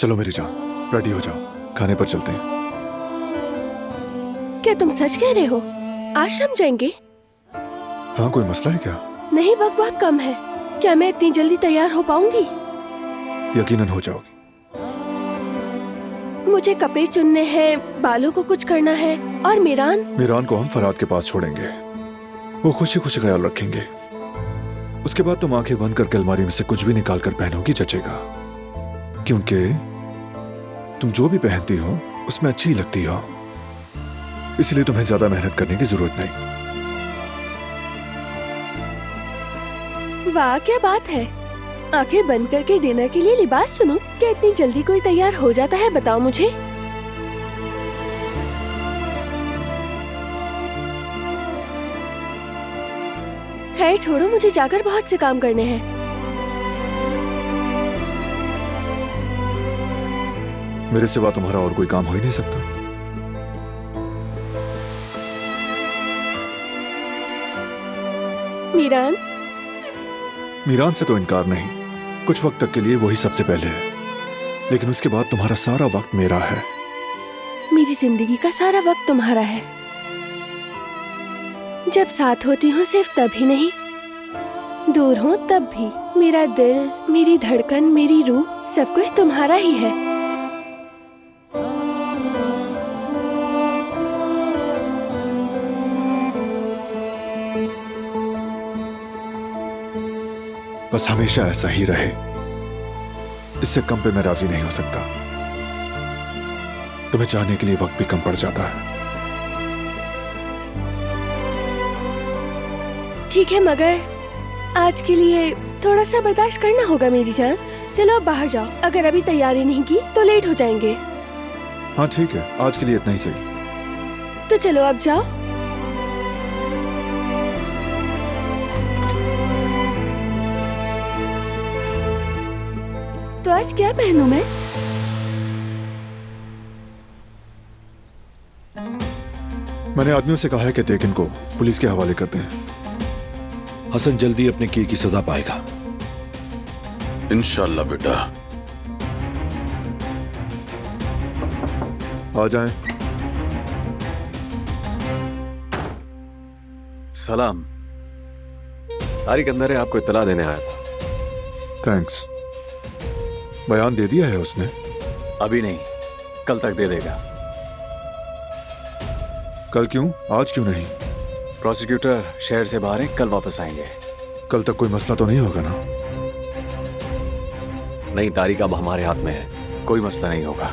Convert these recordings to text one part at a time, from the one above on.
चलो मेरी जान, रेडी हो जाओ, खाने पर चलते हैं। क्या तुम सच कह रहे हो? आज शाम जाएंगे? हाँ, कोई मसला है क्या? नहीं, वक्त बहुत कम है। क्या मैं इतनी जल्दी तैयार हो पाऊंगी? यकीनन हो जाओगी। मुझे कपड़े चुनने हैं, बालों को कुछ करना है। और मीरान को हम फराद के पास छोड़ेंगे। वो खुशी खुशी ख्याल रखेंगे। उसके बाद तुम आंखें बंद करके अलमारी में से कुछ भी निकाल कर पहनोगी, जचेगा। क्योंकि तुम जो भी पहनती हो उसमें अच्छी ही लगती हो, इसलिए तुम्हें ज्यादा मेहनत करने की जरूरत नहीं। वाह, क्या बात है। आंखें बंद करके डिनर के लिए लिबास चुनूं? क्या इतनी जल्दी कोई तैयार हो जाता है? बताओ मुझे। खैर छोड़ो, मुझे जाकर बहुत से काम करने हैं। मेरे सिवा तुम्हारा और कोई काम हो ही नहीं सकता। मीरान से तो इनकार नहीं, कुछ वक्त तक के लिए वही सबसे पहले है, लेकिन उसके बाद तुम्हारा सारा वक्त मेरा है। मेरी जिंदगी का सारा वक्त तुम्हारा है। जब साथ होती हूँ सिर्फ तभी नहीं, दूर हूँ तब भी। मेरा दिल, मेरी धड़कन, मेरी रूह, सब कुछ तुम्हारा ही है। बस हमेशा ऐसा ही रहे, इससे कम पे मैं राजी नहीं हो सकता। तुम्हें चाहने के लिए वक्त भी कम पड़ जाता है। ठीक है, मगर आज के लिए थोड़ा सा बर्दाश्त करना होगा मेरी जान। चलो अब बाहर जाओ, अगर अभी तैयारी नहीं की तो लेट हो जाएंगे। हाँ ठीक है, आज के लिए इतना ही सही। तो चलो अब जाओ। तो आज क्या पहनूं मैं? मैंने आदमियों से कहा है कि तेकिन को पुलिस के हवाले करते हैं। हसन जल्दी अपने किए की सजा पाएगा, इंशाल्लाह बेटा। आ जाएं। सलाम। तारिक अंदर है, आपको इत्तला देने आया था। थैंक्स। बयान दे दिया है उसने? अभी नहीं, कल तक दे देगा। कल क्यों, आज क्यों नहीं? प्रोसिक्यूटर शहर से बाहर हैं, कल वापस आएंगे। कल तक कोई मसला तो नहीं होगा ना? नहीं, तारिक अब हमारे हाथ में है, कोई मसला नहीं होगा।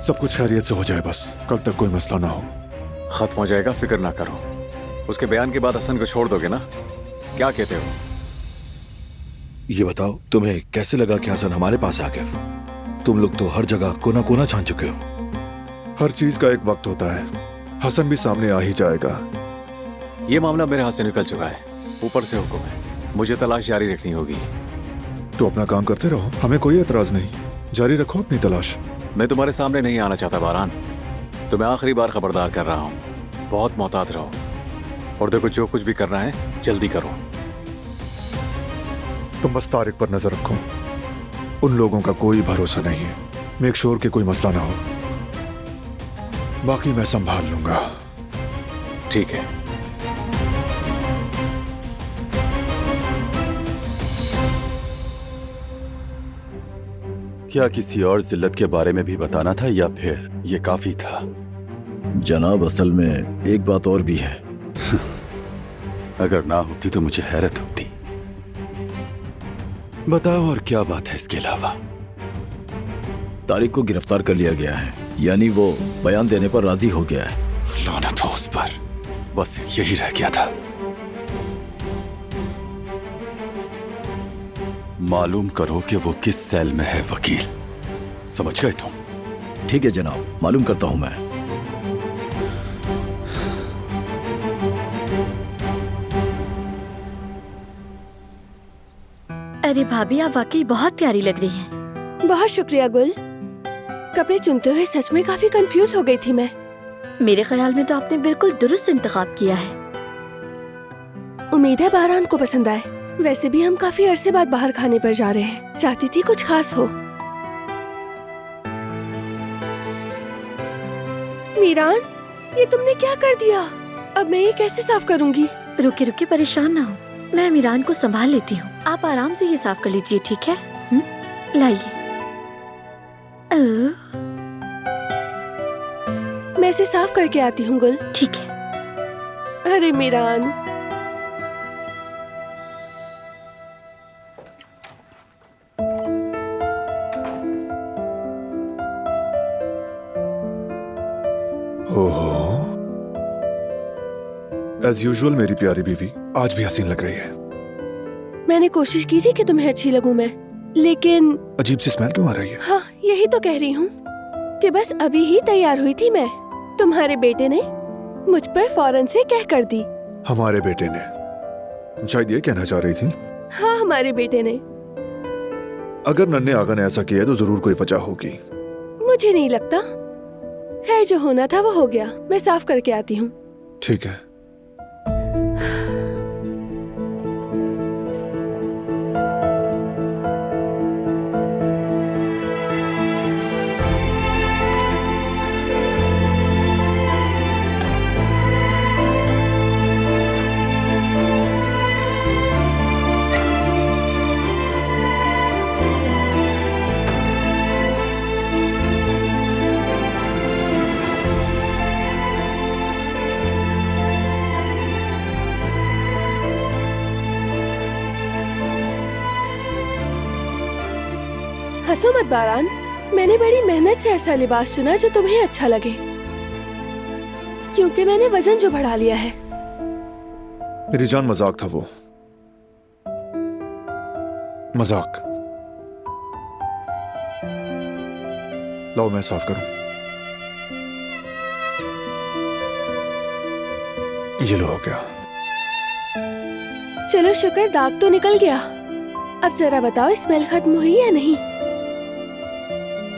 सब कुछ खैरियत से हो जाए बस, कल तक कोई मसला ना हो। खत्म हो जाएगा, फिक्र ना करो। उसके बयान के बाद हसन को छोड़ दोगे ना? क्या कहते हो? ये बताओ तुम्हें कैसे लगा कि हसन हमारे पास आ गया? तुम लोग तो हर जगह कोना कोना छान चुके हो। हर चीज का एक वक्त होता है, हसन भी सामने आ ही जाएगा। ये मामला मेरे हाथ से निकल चुका है, ऊपर से हुक्म है, मुझे तलाश जारी रखनी होगी। तो अपना काम करते रहो, हमें कोई एतराज नहीं, जारी रखो अपनी तलाश। मैं तुम्हारे सामने नहीं आना चाहता बारान, तो मैं आखिरी बार खबरदार कर रहा हूँ, बहुत मोहतात रहो। और देखो, जो कुछ भी करना है जल्दी करो। तुम बस तारिक पर नजर रखो, उन लोगों का कोई भरोसा नहीं है। मेक श्योर कि कोई मसला ना हो, बाकी मैं संभाल लूंगा। ठीक है। क्या किसी और जिल्लत के बारे में भी बताना था या फिर ये काफी था? जनाब, असल में एक बात और भी है। अगर ना होती तो मुझे हैरत होती। बताओ, और क्या बात है इसके अलावा? तारिक को गिरफ्तार कर लिया गया है, यानी वो बयान देने पर राजी हो गया है। लानत हो उस पर, बस यही रह गया था। मालूम करो कि वो किस सेल में है वकील, समझ गए तुम? ठीक है जनाब, मालूम करता हूं मैं। अरे भाभी, आप वाकई बहुत प्यारी लग रही हैं। बहुत शुक्रिया गुल। कपड़े चुनते हुए सच में काफी कंफ्यूज हो गई थी मैं। मेरे ख्याल में तो आपने बिल्कुल दुरुस्त इंतखाब किया है। उम्मीद है बारान को पसंद आए। वैसे भी हम काफी अरसे बाद बाहर खाने पर जा रहे हैं, चाहती थी कुछ खास हो। मीरान, ये तुमने क्या कर दिया? अब मैं ये कैसे साफ करूंगी? रुके रुके, परेशान ना हो, मैं मीरान को संभाल लेती हूँ। आप आराम से ये साफ कर लीजिए, ठीक है? लाइए। मैं इसे साफ करके आती हूँ गुल। ठीक है। अरे मीरान, ओहो, एज यूजुअल मेरी प्यारी बीवी आज भी हसीन लग रही है। मैंने कोशिश की थी कि तुम्हें अच्छी लगूं मैं, लेकिन अजीब सी स्मेल क्यों आ रही है? हाँ, यही तो कह रही हूँ कि बस अभी ही तैयार हुई थी मैं। तुम्हारे बेटे ने मुझ पर फौरन से कह कर दी। हमारे बेटे ने? शायद ये कहना चाह रही थी। हाँ, हमारे बेटे ने। अगर नन्हे आगा ने ऐसा किया है तो जरूर कोई वजह होगी। मुझे नहीं लगता। खैर, जो होना था वो हो गया। मैं साफ करके आती हूँ। ठीक है। हंसो मत बारान, मैंने बड़ी मेहनत से ऐसा लिबास चुना जो तुम्हें अच्छा लगे, क्योंकि मैंने वजन जो बढ़ा लिया है। मेरी जान, मजाक था वो, मजाक। लाओ मैं साफ करूं। ये लो, हो गया। चलो शुक्र, दाग तो निकल गया। अब जरा बताओ, स्मेल खत्म हुई या नहीं?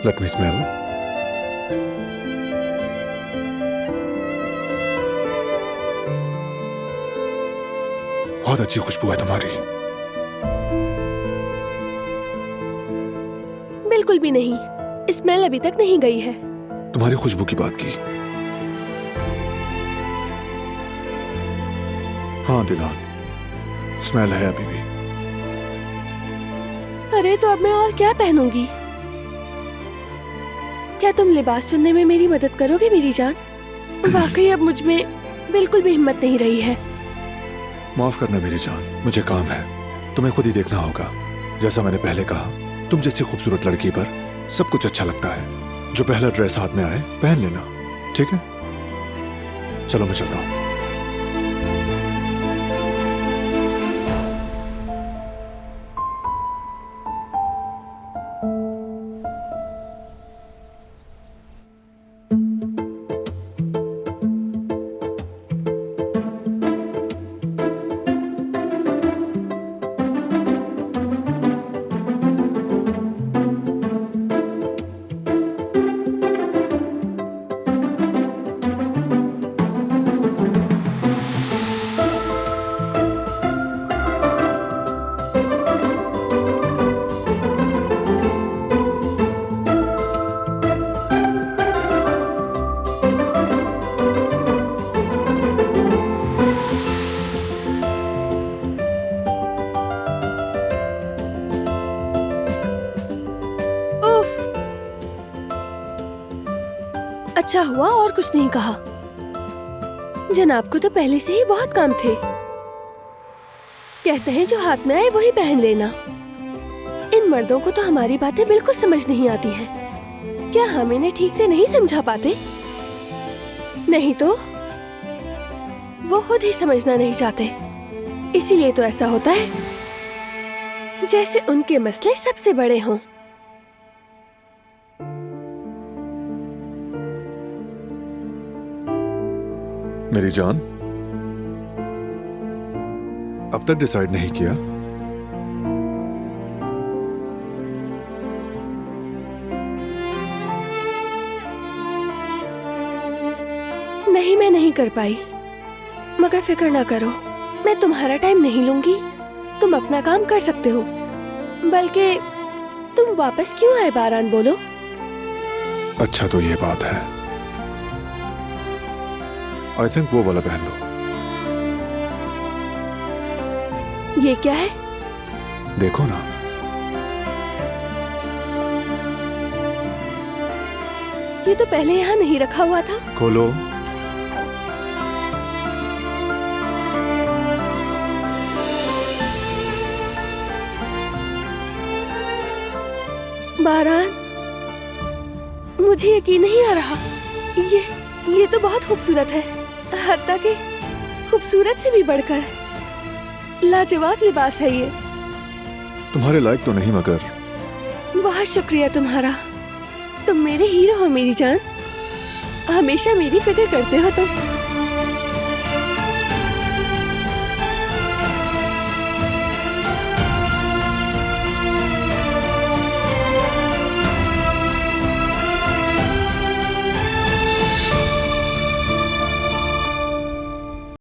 Let me smell. बहुत अच्छी खुशबू है तुम्हारी। बिल्कुल भी नहीं, स्मेल अभी तक नहीं गई है। तुम्हारी खुशबू की बात की। हाँ दिलान, स्मेल है अभी भी। अरे तो अब मैं और क्या पहनूंगी? क्या तुम लिबास चुनने में मेरी मदद करोगे मेरी जान? वाकई अब मुझ में बिल्कुल भी हिम्मत नहीं रही है। माफ करना मेरी जान, मुझे काम है। तुम्हें खुद ही देखना होगा। जैसा मैंने पहले कहा, तुम जैसी खूबसूरत लड़की पर सब कुछ अच्छा लगता है। जो पहला ड्रेस हाथ में आए पहन लेना, ठीक है? चलो मैं चलता हूँ। अच्छा हुआ और कुछ नहीं कहा। जनाब को तो पहले से ही बहुत काम थे। कहते हैं जो हाथ में आए वही पहन लेना। इन मर्दों को तो हमारी बातें बिल्कुल समझ नहीं आती हैं। क्या हम इन्हें ठीक से नहीं समझा पाते? नहीं तो वो खुद ही समझना नहीं चाहते। इसीलिए तो ऐसा होता है जैसे उनके मसले सबसे बड़े हों। मेरी जान, अब तक डिसाइड नहीं किया? नहीं, मैं नहीं कर पाई। मगर फिक्र ना करो, मैं तुम्हारा टाइम नहीं लूंगी। तुम अपना काम कर सकते हो। बल्कि तुम वापस क्यों आए बारान, बोलो? अच्छा तो ये बात है। आई थिंक वो वाला पहन लो। ये क्या है? देखो ना। ये तो पहले यहाँ नहीं रखा हुआ था। खोलो। बारान, मुझे यकीन नहीं आ रहा। ये तो बहुत खूबसूरत है, हत्ता कि खूबसूरत से भी बढ़कर लाजवाब लिबास है ये। तुम्हारे लायक तो नहीं, मगर बहुत शुक्रिया तुम्हारा। तुम मेरे हीरो हो मेरी जान, हमेशा मेरी फिक्र करते हो तुम।